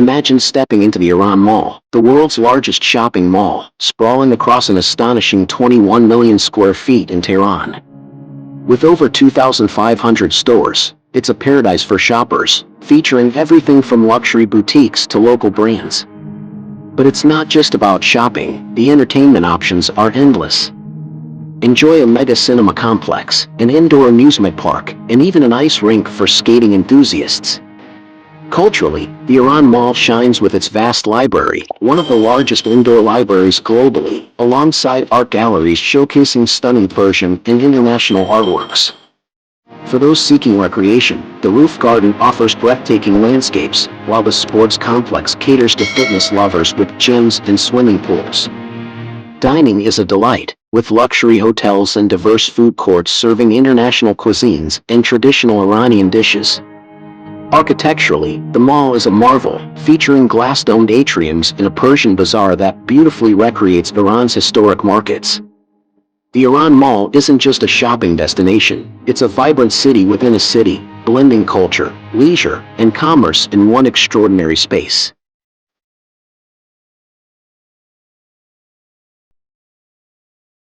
Imagine stepping into the Iran Mall, the world's largest shopping mall, sprawling across an astonishing 21 million square feet in Tehran. With over 2,500 stores, it's a paradise for shoppers, featuring everything from luxury boutiques to local brands. But it's not just about shopping, the entertainment options are endless. Enjoy a mega cinema complex, an indoor amusement park, and even an ice rink for skating enthusiasts. Culturally, the Iran Mall shines with its vast library, one of the largest indoor libraries globally, alongside art galleries showcasing stunning Persian and international artworks. For those seeking recreation, the Rooftop Garden offers breathtaking landscapes, while the sports complex caters to fitness lovers with gyms and swimming pools. Dining is a delight, with luxury hotels and diverse food courts serving international cuisines and traditional Iranian dishes. Architecturally, the mall is a marvel, featuring glass-domed atriums and a Persian bazaar that beautifully recreates Iran's historic markets. The Iran Mall isn't just a shopping destination, it's a vibrant city within a city, blending culture, leisure, and commerce in one extraordinary space.